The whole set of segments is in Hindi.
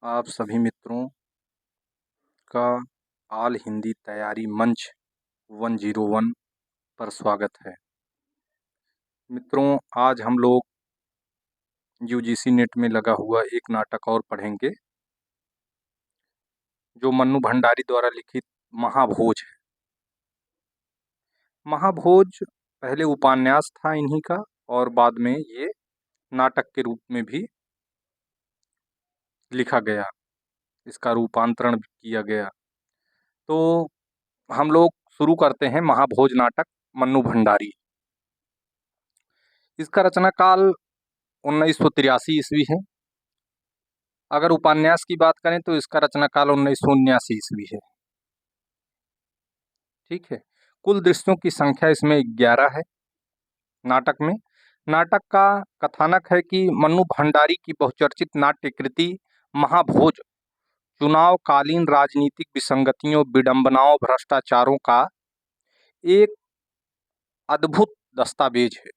आप सभी मित्रों का ऑल हिंदी तैयारी मंच 101 पर स्वागत है। मित्रों, आज हम लोग यूजीसी नेट में लगा हुआ एक नाटक और पढ़ेंगे जो मन्नू भंडारी द्वारा लिखित महाभोज है। महाभोज पहले उपन्यास था इन्हीं का और बाद में ये नाटक के रूप में भी लिखा गया, इसका रूपांतरण भी किया गया। तो हम लोग शुरू करते हैं महाभोज नाटक मन्नू भंडारी। इसका रचना काल 1983 ईस्वी है। अगर उपन्यास की बात करें तो इसका रचना काल 1979 ईस्वी है। ठीक है। कुल दृश्यों की संख्या इसमें 11 है। नाटक में नाटक का कथानक है कि मन्नू भंडारी की बहुचर्चित नाट्य कृति महाभोज चुनाव कालीन राजनीतिक विसंगतियों, विडंबनाओं, भ्रष्टाचारों का एक अद्भुत दस्तावेज है।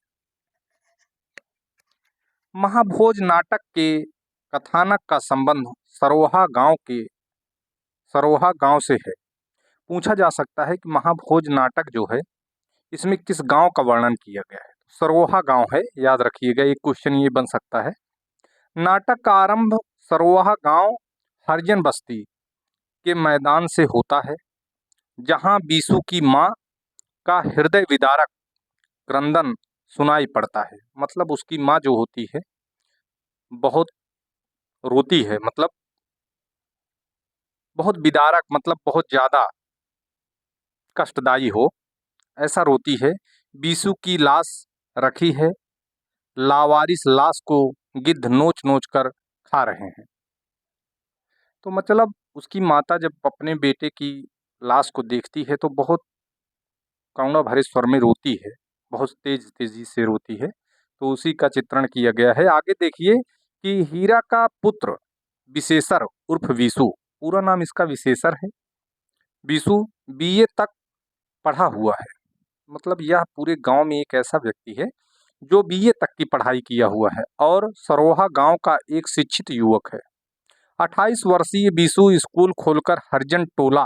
महाभोज नाटक के कथानक का संबंध सरोहा गांव से है। पूछा जा सकता है कि महाभोज नाटक जो है इसमें किस गांव का वर्णन किया गया है। सरोहा गांव है, याद रखिएगा, एक क्वेश्चन ये बन सकता है। नाटक का आरंभ सरोहा गांव हरिजन बस्ती के मैदान से होता है, जहां बीसू की मां का हृदय विदारक क्रंदन सुनाई पड़ता है। मतलब उसकी मां जो होती है बहुत रोती है, मतलब बहुत विदारक, मतलब बहुत ज्यादा कष्टदायी हो, ऐसा रोती है। बीसू की लाश रखी है, लावारिस लाश को गिद्ध नोच नोच कर खा रहे हैं। तो मतलब उसकी माता जब अपने बेटे की लाश को देखती है तो बहुत करुणा भरे स्वर में रोती है, बहुत तेजी से रोती है। तो उसी का चित्रण किया गया है। आगे देखिए कि हीरा का पुत्र विशेषर उर्फ विशु, पूरा नाम इसका विशेषर है। विशु बीए तक पढ़ा हुआ है। मतलब यह पूरे गांव में एक ऐसा व्यक्ति है जो बीए तक की पढ़ाई किया हुआ है और सरोहा गांव का एक शिक्षित युवक है। 28 वर्षीय बीसू स्कूल खोलकर हरिजन टोला,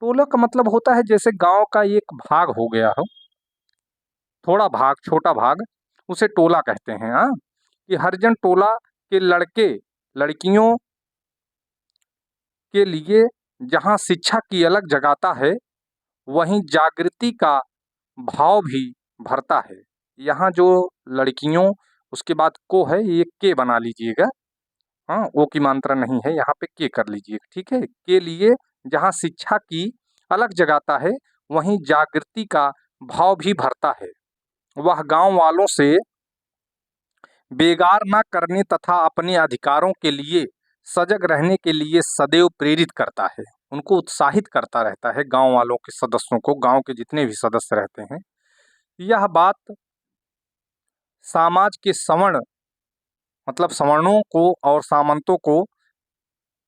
टोला का मतलब होता है जैसे गांव का एक भाग हो गया हो, थोड़ा भाग, छोटा भाग, उसे टोला कहते हैं। हाँ, कि हरिजन टोला के लड़के लड़कियों के लिए जहां शिक्षा की अलग जगाता है, वहीं जागृति का भाव भी भरता है। यहाँ जो लड़कियों, उसके बाद को है, ये के बना लीजिएगा। हाँ, ओ की मात्रा नहीं है, यहाँ पे के कर लीजिएगा। ठीक है। के लिए जहाँ शिक्षा की अलग जगाता है, वहीं जागृति का भाव भी भरता है। वह गांव वालों से बेगार न करने तथा अपने अधिकारों के लिए सजग रहने के लिए सदैव प्रेरित करता है, उनको उत्साहित करता रहता है। गांव वालों के सदस्यों को, गांव के जितने भी सदस्य रहते हैं, यह बात समाज के सवर्ण, मतलब सवर्णों को और सामंतों को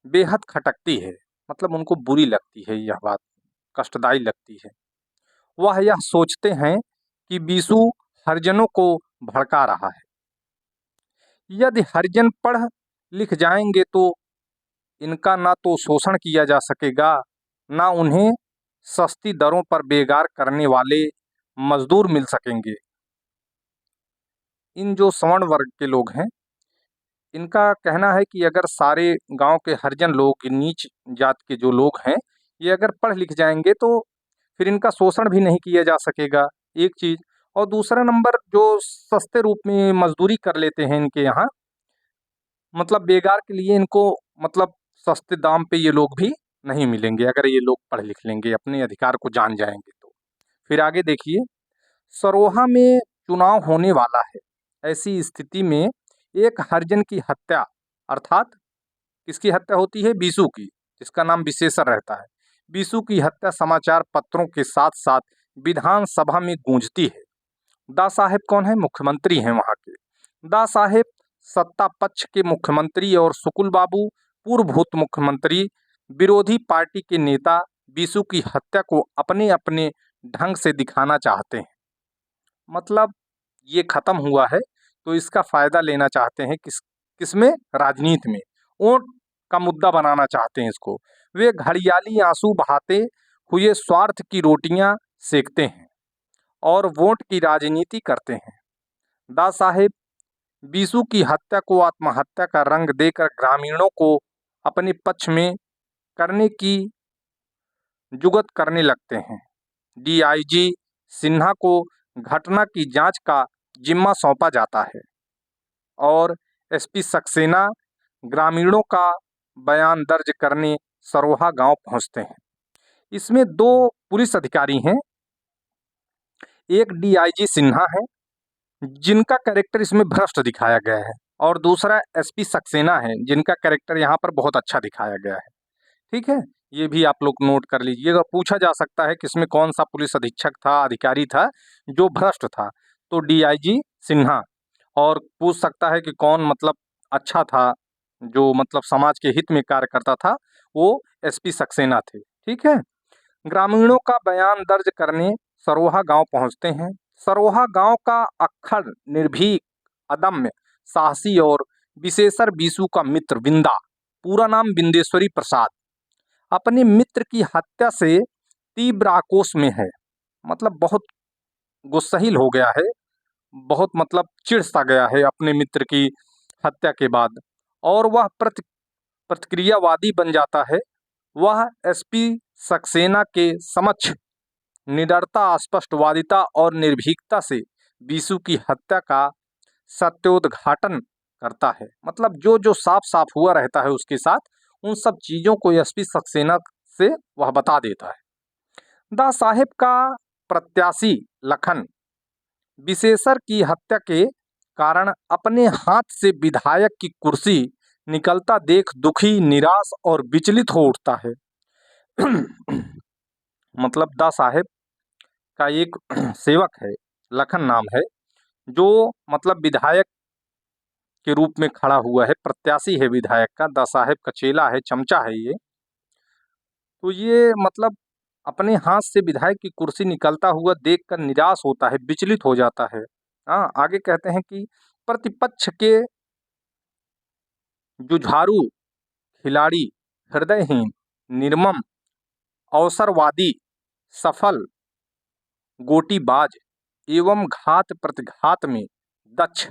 बेहद खटकती है। मतलब उनको बुरी लगती है, यह बात कष्टदायी लगती है। वह यह सोचते हैं कि बीसू हरिजनों को भड़का रहा है। यदि हरिजन पढ़ लिख जाएंगे तो इनका ना तो शोषण किया जा सकेगा, ना उन्हें सस्ती दरों पर बेगार करने वाले मजदूर मिल सकेंगे। इन जो सवर्ण वर्ग के लोग हैं, इनका कहना है कि अगर सारे गांव के हरिजन लोग, नीच जात के जो लोग हैं, ये अगर पढ़ लिख जाएंगे तो फिर इनका शोषण भी नहीं किया जा सकेगा, एक चीज। और दूसरा नंबर, जो सस्ते रूप में मजदूरी कर लेते हैं इनके यहाँ, मतलब बेगार के लिए इनको, मतलब सस्ते दाम पे ये लोग भी नहीं मिलेंगे अगर ये लोग पढ़ लिख लेंगे, अपने अधिकार को जान जाएंगे तो। फिर आगे देखिए, सरोहा में चुनाव होने वाला है। ऐसी स्थिति में एक हरिजन की हत्या, अर्थात किसकी हत्या होती है? बीसू की, जिसका नाम विशेषर रहता है। बीसू की हत्या समाचार पत्रों के साथ साथ विधानसभा में गूंजती है। दा साहेब कौन है? मुख्यमंत्री हैं वहां के। दा साहेब सत्ता पक्ष के मुख्यमंत्री और सुकुल बाबू पूर्वभूत मुख्यमंत्री, विरोधी पार्टी के नेता बीसू की हत्या को अपने अपने ढंग से दिखाना चाहते हैं। मतलब ये खत्म हुआ है तो इसका फायदा लेना चाहते हैं, किसमें? राजनीति में। वोट का मुद्दा बनाना चाहते हैं इसको। वे घड़ियाली आंसू बहाते हुए स्वार्थ की रोटियां सेकते हैं और वोट की राजनीति करते हैं। दा साहेब बीसू की हत्या को आत्महत्या का रंग देकर ग्रामीणों को अपने पक्ष में करने की जुगत करने लगते हैं। डीआईजी सिन्हा को घटना की जांच का जिम्मा सौंपा जाता है और एसपी सक्सेना ग्रामीणों का बयान दर्ज करने सरोहा गांव पहुंचते हैं। इसमें दो पुलिस अधिकारी हैं, एक डीआईजी सिन्हा है जिनका कैरेक्टर इसमें भ्रष्ट दिखाया गया है, और दूसरा एसपी सक्सेना है जिनका कैरेक्टर यहाँ पर बहुत अच्छा दिखाया गया है। ठीक है, ये भी आप लोग नोट कर लीजिएगा। पूछा जा सकता है कि इसमें कौन सा पुलिस अधीक्षक था, अधिकारी था जो भ्रष्ट था, तो डीआईजी सिन्हा। और पूछ सकता है कि कौन मतलब अच्छा था, जो मतलब समाज के हित में कार्य करता था, वो एसपी सक्सेना थे। ठीक है, ग्रामीणों का बयान दर्ज करने सरोहा गांव पहुंचते हैं। सरोहा गांव का अक्खड़, निर्भीक, अदम्य, साहसी और विशेषर बीसू का मित्र बिंदा, पूरा नाम बिंदेश्वरी प्रसाद, अपने मित्र की हत्या से तीव्र आक्रोश में है। मतलब बहुत गुस्सहिल हो गया है, बहुत मतलब चिढ़ सा गया है अपने मित्र की हत्या के बाद, और वह प्रतिक्रियावादी बन जाता है। वह एसपी सक्सेना के समक्ष निडरता, स्पष्टवादिता और निर्भीकता से बीसू की हत्या का सत्योद्घाटन करता है। मतलब जो जो साफ साफ हुआ रहता है उसके साथ, उन सब चीज़ों को एसपी सक्सेना से वह बता देता है। दा साहेब का प्रत्याशी लखन विशेषर की हत्या के कारण अपने हाथ से विधायक की कुर्सी निकलता देख दुखी, निराश और विचलित हो उठता है। मतलब दा साहेब का एक सेवक है, लखन नाम है, जो मतलब विधायक के रूप में खड़ा हुआ है, प्रत्याशी है विधायक का, दा साहेब का चेला है, चमचा है ये। तो ये मतलब अपने हाथ से विधायक की कुर्सी निकलता हुआ देखकर निराश होता है, विचलित हो जाता है। हाँ, आगे कहते हैं कि प्रतिपक्ष के जुझारू खिलाड़ी, हृदयहीन, निर्मम, अवसरवादी, सफल गोटीबाज एवं घात प्रतिघात में दक्ष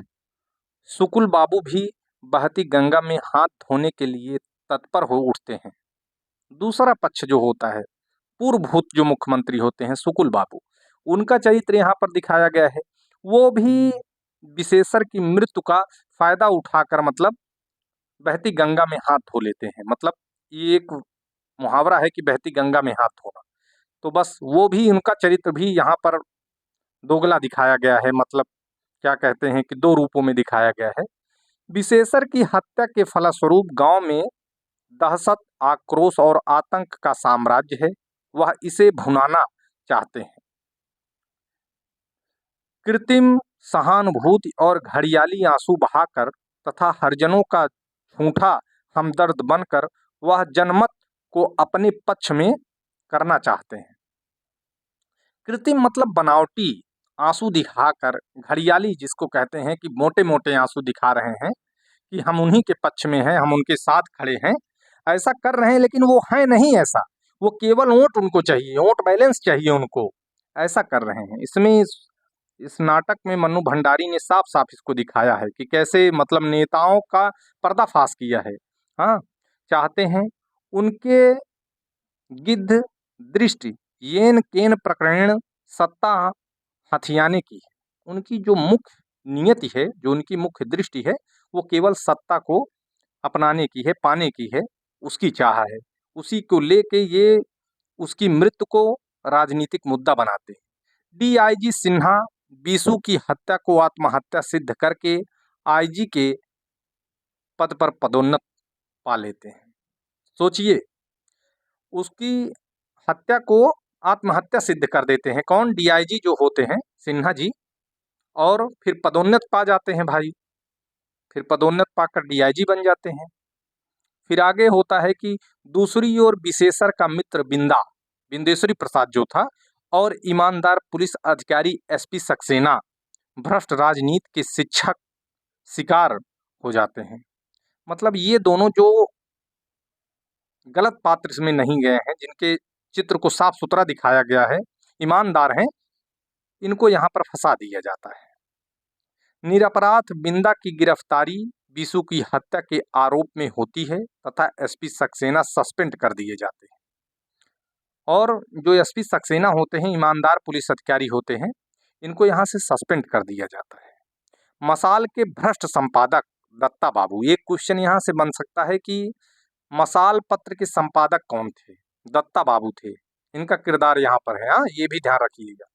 सुकुल बाबू भी बहती गंगा में हाथ धोने के लिए तत्पर हो उठते हैं। दूसरा पक्ष जो होता है, पूर्वभूत जो मुख्यमंत्री होते हैं सुकुल बाबू, उनका चरित्र यहाँ पर दिखाया गया है। वो भी विशेषर की मृत्यु का फायदा उठाकर मतलब बहती गंगा में हाथ धो लेते हैं। मतलब ये एक मुहावरा है कि बहती गंगा में हाथ धोना, तो बस वो भी, उनका चरित्र भी यहाँ पर दोगला दिखाया गया है। मतलब क्या कहते हैं कि दो रूपों में दिखाया गया है। विशेषर की हत्या के फलस्वरूप गांव में दहशत, आक्रोश और आतंक का साम्राज्य है। वह इसे भुनाना चाहते हैं। कृत्रिम सहानुभूति और घड़ियाली आंसू बहाकर तथा हरिजनों का झूठा हमदर्द बनकर वह जनमत को अपने पक्ष में करना चाहते हैं। कृत्रिम मतलब बनावटी आंसू दिखाकर, घड़ियाली जिसको कहते हैं कि मोटे मोटे आंसू दिखा रहे हैं कि हम उन्हीं के पक्ष में हैं, हम उनके साथ खड़े हैं, ऐसा कर रहे हैं, लेकिन वो है नहीं ऐसा। वो केवल वोट उनको चाहिए, वोट बैलेंस चाहिए उनको, ऐसा कर रहे हैं। इसमें इस नाटक में मन्नू भंडारी ने साफ साफ इसको दिखाया है कि कैसे मतलब नेताओं का पर्दाफाश किया है। हाँ, चाहते हैं उनके गिद्ध दृष्टि येन केन प्रकरण सत्ता हथियाने की है। उनकी जो मुख्य नियति है, जो उनकी मुख्य दृष्टि है, वो केवल सत्ता को अपनाने की है, पाने की है, उसकी चाह है। उसी को लेके ये उसकी मृत्यु को राजनीतिक मुद्दा बनाते हैं। डीआईजी सिन्हा बीसू की हत्या को आत्महत्या सिद्ध करके आईजी के पद पर पदोन्नत पा लेते हैं। सोचिए, उसकी हत्या को आत्महत्या सिद्ध कर देते हैं कौन? डीआईजी जो होते हैं सिन्हा जी, और फिर पदोन्नत पा जाते हैं भाई। फिर पदोन्नत पाकर डीआईजी बन जाते हैं। फिर आगे होता है कि दूसरी ओर विशेषर का मित्र बिंदा, बिंदेश्वरी प्रसाद जो था, और ईमानदार पुलिस अधिकारी एसपी सक्सेना भ्रष्ट राजनीति के शिक्षक शिकार हो जाते हैं। मतलब ये दोनों जो गलत पात्र इसमें नहीं गए हैं, जिनके चित्र को साफ सुथरा दिखाया गया है, ईमानदार हैं, इनको यहाँ पर फंसा दिया जाता है। निरपराध बिंदा की गिरफ्तारी बीसू की हत्या के आरोप में होती है तथा एसपी सक्सेना सस्पेंड कर दिए जाते हैं। और जो एसपी सक्सेना होते हैं, ईमानदार पुलिस अधिकारी होते हैं, इनको यहाँ से सस्पेंड कर दिया जाता है। मसाल के भ्रष्ट संपादक दत्ता बाबू, एक क्वेश्चन यहाँ से बन सकता है कि मसाल पत्र के संपादक कौन थे? दत्ता बाबू थे, इनका किरदार यहाँ पर है, हाँ, ये भी ध्यान रखिएगा।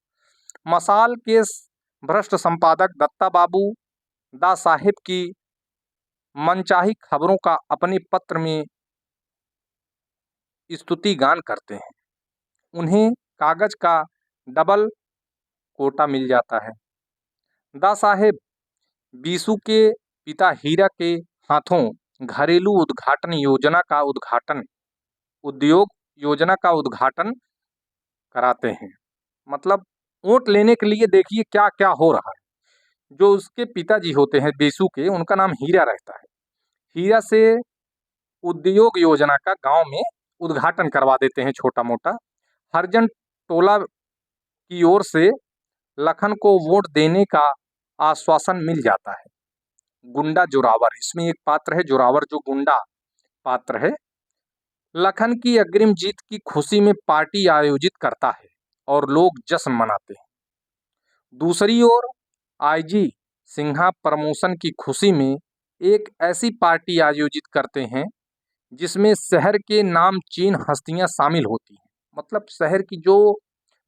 मसाल के भ्रष्ट संपादक दत्ता बाबू दा साहेब की मनचाही खबरों का अपने पत्र में स्तुति गान करते हैं। उन्हें कागज का डबल कोटा मिल जाता है। दा साहेब बीसू के पिता हीरा के हाथों घरेलू उद्घाटन योजना का उद्योग योजना का उद्घाटन कराते हैं। मतलब वोट लेने के लिए देखिए क्या क्या हो रहा है। जो उसके पिताजी होते हैं बीसू के, उनका नाम हीरा रहता है। हीरा से उद्योग योजना का गांव में उद्घाटन करवा देते हैं छोटा मोटा। हरिजन टोला की ओर से लखन को वोट देने का आश्वासन मिल जाता है। गुंडा जोरावर, इसमें एक पात्र है जोरावर, जो गुंडा पात्र है। लखन की अग्रिम जीत की खुशी में पार्टी आयोजित करता है और लोग जश्न मनाते हैं। दूसरी ओर आईजी सिन्हा प्रमोशन की खुशी में एक ऐसी पार्टी आयोजित करते हैं जिसमें शहर के नामचीन हस्तियां शामिल होती हैं। मतलब शहर की जो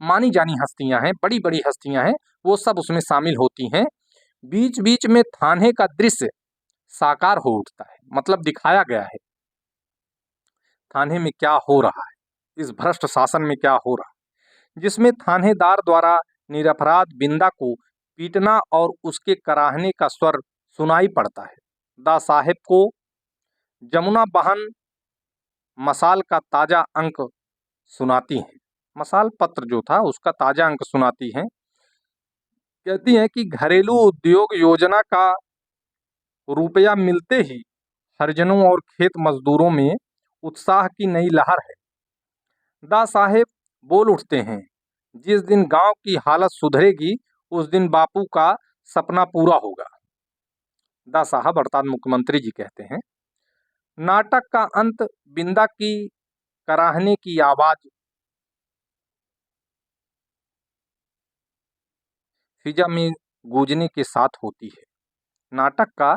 मानी जानी हस्तियां हैं, बड़ी बड़ी हस्तियां हैं, वो सब उसमें शामिल होती हैं। बीच बीच में थाने का दृश्य साकार हो उठता है, मतलब दिखाया गया है थाने में क्या हो रहा है, इस भ्रष्ट शासन में क्या हो रहा है, जिसमें थानेदार द्वारा निरपराध बिंदा को पीटना और उसके कराहने का स्वर सुनाई पड़ता है। दा साहेब को जमुना बहन मसाल का ताजा अंक सुनाती हैं। मसाल पत्र जो था उसका ताजा अंक सुनाती हैं। कहती हैं कि घरेलू उद्योग योजना का रुपया मिलते ही हरिजनों और खेत मजदूरों में उत्साह की नई लहर है। दा साहेब बोल उठते हैं, जिस दिन गांव की हालत सुधरेगी उस दिन बापू का सपना पूरा होगा। दा साहब अर्थात मुख्यमंत्री जी कहते हैं। नाटक का अंत बिंदा की कराहने की आवाज फिजा में गूंजने के साथ होती है। नाटक का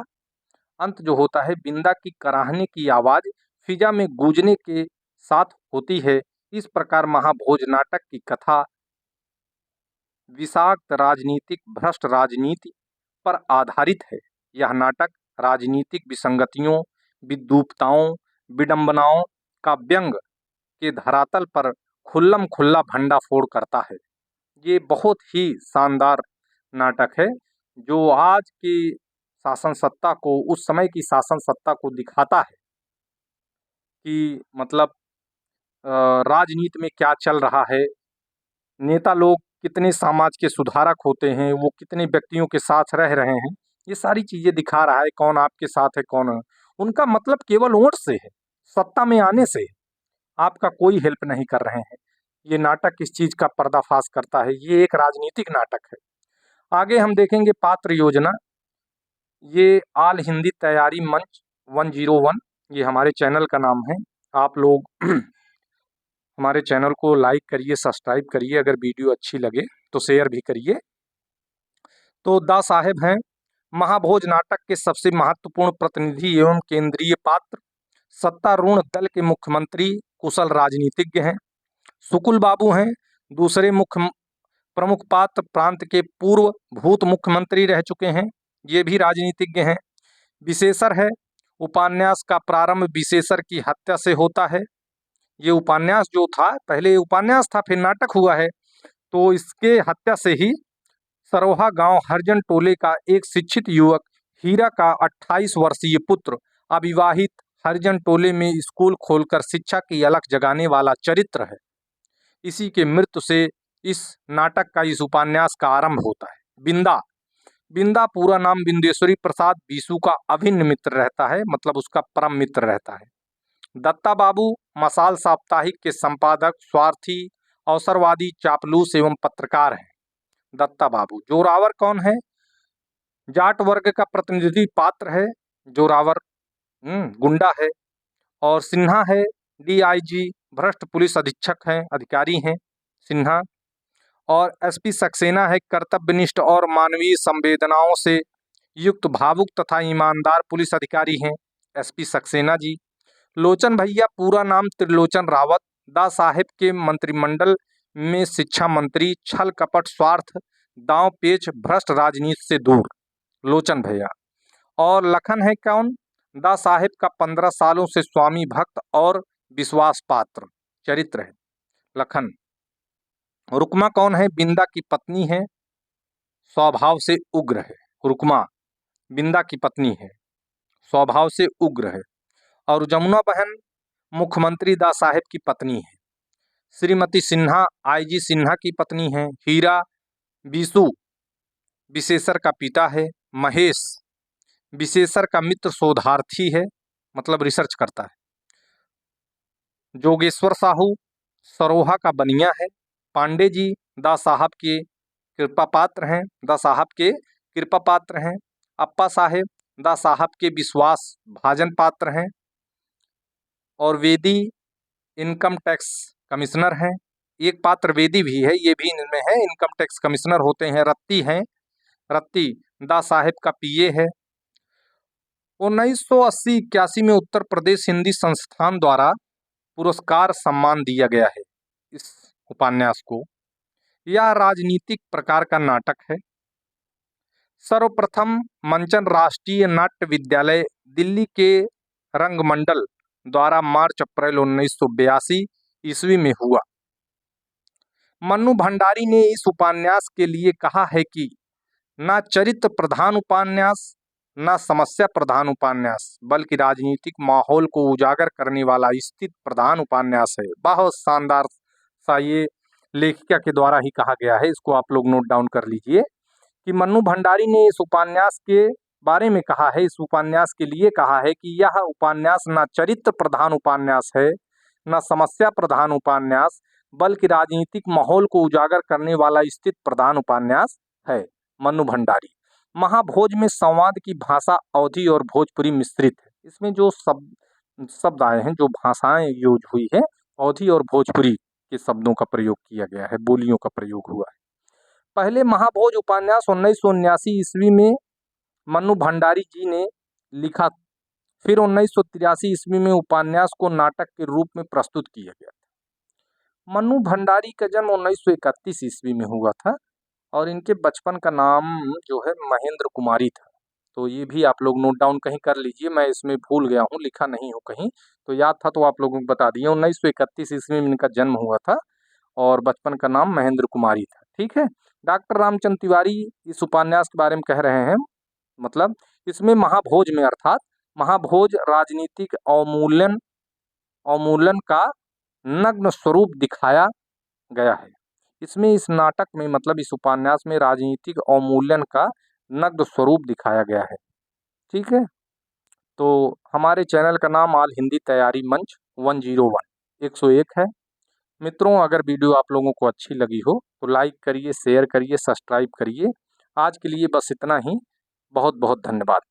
अंत जो होता है बिंदा की कराहने की आवाज फिजा में गूंजने के साथ होती है। इस प्रकार महाभोज नाटक की कथा विषाक्त राजनीतिक भ्रष्ट राजनीति पर आधारित है। यह नाटक राजनीतिक विसंगतियों, विद्रूपताओं, विडंबनाओं का व्यंग के धरातल पर खुल्लम खुल्ला भंडाफोड़ करता है। ये बहुत ही शानदार नाटक है जो आज की शासन सत्ता को, उस समय की शासन सत्ता को दिखाता है कि मतलब राजनीति में क्या चल रहा है, नेता लोग कितने समाज के सुधारक होते हैं, वो कितने व्यक्तियों के साथ रह रहे हैं, ये सारी चीजें दिखा रहा है। कौन आपके साथ है, कौन उनका मतलब केवल वोट से है, सत्ता में आने से आपका कोई हेल्प नहीं कर रहे हैं। ये नाटक किस चीज का पर्दाफाश करता है, ये एक राजनीतिक नाटक है। आगे हम देखेंगे पात्र योजना। ये ऑल हिंदी तैयारी मंच 101, ये हमारे चैनल का नाम है। आप लोग हमारे चैनल को लाइक करिए, सब्सक्राइब करिए, अगर वीडियो अच्छी लगे तो शेयर भी करिए। तो दा साहेब हैं महाभोज नाटक के सबसे महत्वपूर्ण प्रतिनिधि एवं केंद्रीय पात्र। सत्तारूढ़ दल के मुख्यमंत्री कुशल राजनीतिज्ञ हैं। सुकुल बाबू हैं दूसरे मुख्य प्रमुख पात्र, प्रांत के पूर्व भूत मुख्यमंत्री रह चुके हैं, ये भी राजनीतिज्ञ हैं। विशेषर है, उपन्यास का प्रारंभ विशेषर की हत्या से होता है। ये उपन्यास जो था, पहले उपन्यास था फिर नाटक हुआ है, तो इसके हत्या से ही सरोहा गांव हरिजन टोले का एक शिक्षित युवक हीरा का 28 वर्षीय पुत्र अविवाहित हरिजन टोले में स्कूल खोलकर शिक्षा की अलख जगाने वाला चरित्र है। इसी के मृत्यु से इस नाटक का, इस उपन्यास का आरंभ होता है। बिंदा, बिंदा पूरा नाम बिंदेश्वरी प्रसाद बीसू का अभिन्न मित्र रहता है, मतलब उसका परम मित्र रहता है। दत्ता बाबू मसाल साप्ताहिक के संपादक, स्वार्थी, अवसरवादी, चापलूस एवं पत्रकार हैं। दत्ता बाबू। जोरावर कौन है? जाट वर्ग का प्रतिनिधि पात्र है जोरावर, गुंडा है। और सिन्हा है डीआईजी, भ्रष्ट पुलिस अधीक्षक हैं, अधिकारी हैं सिन्हा। और एसपी सक्सेना है कर्तव्यनिष्ठ और मानवीय संवेदनाओं से युक्त भावुक तथा ईमानदार पुलिस अधिकारी हैं एसपी सक्सेना जी। लोचन भैया पूरा नाम त्रिलोचन रावत, दा साहेब के मंत्रिमंडल में शिक्षा मंत्री, छल कपट स्वार्थ दांव पेच भ्रष्ट राजनीति से दूर, लोचन भैया। और लखन है कौन? दा साहेब का 15 सालों से स्वामी भक्त और विश्वास पात्र चरित्र है लखन। रुकमा कौन है? बिंदा की पत्नी है, स्वभाव से उग्र है। रुकमा बिंदा की पत्नी है, स्वभाव से उग्र है। और जमुना बहन मुख्यमंत्री दा साहेब की पत्नी है। श्रीमती सिन्हा आईजी सिन्हा की पत्नी है। हीरा बीसू विशेषर का पिता है। महेश विशेषर का मित्र शोधार्थी है, मतलब रिसर्च करता है। जोगेश्वर साहू सरोहा का बनिया है। पांडे जी दा साहब के कृपा पात्र हैं, दा साहब के कृपा पात्र हैं। अप्पा साहेब दा साहब के विश्वास भाजन पात्र हैं। और वेदी इनकम टैक्स कमिश्नर हैं। एक पात्र वेदी भी है, ये भी इनमें है, इनकम टैक्स कमिश्नर होते हैं। रत्ती हैं, रत्ती दा साहेब का पीए है। 1980-81 में उत्तर प्रदेश हिंदी संस्थान द्वारा पुरस्कार सम्मान दिया गया है इस उपन्यास को। यह राजनीतिक प्रकार का नाटक है। सर्वप्रथम मंचन राष्ट्रीय नाट्य विद्यालय दिल्ली के रंगमंडल द्वारा मार्च-अप्रैल 1982 ईस्वी में हुआ। मन्नू भंडारी ने इस उपन्यास के लिए कहा है कि ना चरित्र प्रधान उपन्यास, ना समस्या प्रधान उपन्यास, बल्कि राजनीतिक माहौल को उजागर करने वाला स्थिति प्रधान उपन्यास है। बहुत शानदार सा ये लेखिका के द्वारा ही कहा गया है, इसको आप लोग नोट डाउन कर लीजिए कि मन्नू भंडारी ने इस उपन्यास के बारे में कहा है, इस उपन्यास के लिए कहा है कि यह उपन्यास ना चरित्र प्रधान उपन्यास है, ना समस्या प्रधान उपन्यास, बल्कि राजनीतिक माहौल को उजागर करने वाला स्थिति प्रधान उपन्यास है। मन्नू भंडारी। महाभोज में संवाद की भाषा अवधी और भोजपुरी मिश्रित है। इसमें जो शब्द आए हैं, जो भाषाएं यूज हुई है, अवधी और भोजपुरी के शब्दों का प्रयोग किया गया है, बोलियों का प्रयोग हुआ है। पहले महाभोज उपन्यास 1979 ईस्वी में मन्नू भंडारी जी ने लिखा। फिर 1983 ईस्वी में उपन्यास को नाटक के रूप में प्रस्तुत किया गया था। मन्नू भंडारी का जन्म 1931 ईस्वी में हुआ था और इनके बचपन का नाम जो है महेंद्र कुमारी था। तो ये भी आप लोग नोट डाउन कहीं कर लीजिए, मैं इसमें भूल गया हूँ, लिखा नहीं हूँ कहीं, तो याद था तो आप लोगों को बता दिए। 1931 ईस्वी में इनका जन्म हुआ था और बचपन का नाम महेंद्र कुमारी था। ठीक है। डॉक्टर रामचंद्र तिवारी इस उपन्यास के बारे में कह रहे हैं, मतलब इसमें महाभोज में अर्थात महाभोज राजनीतिक अवमूल्यन का नग्न स्वरूप दिखाया गया है। इसमें इस नाटक में, मतलब इस उपन्यास में राजनीतिक अवमूल्यन का नग्न स्वरूप दिखाया गया है। ठीक है। तो हमारे चैनल का नाम ऑल हिंदी तैयारी मंच 101 है। मित्रों, अगर वीडियो आप लोगों को अच्छी लगी हो तो लाइक करिए, शेयर करिए, सब्सक्राइब करिए। आज के लिए बस इतना ही। बहुत बहुत धन्यवाद।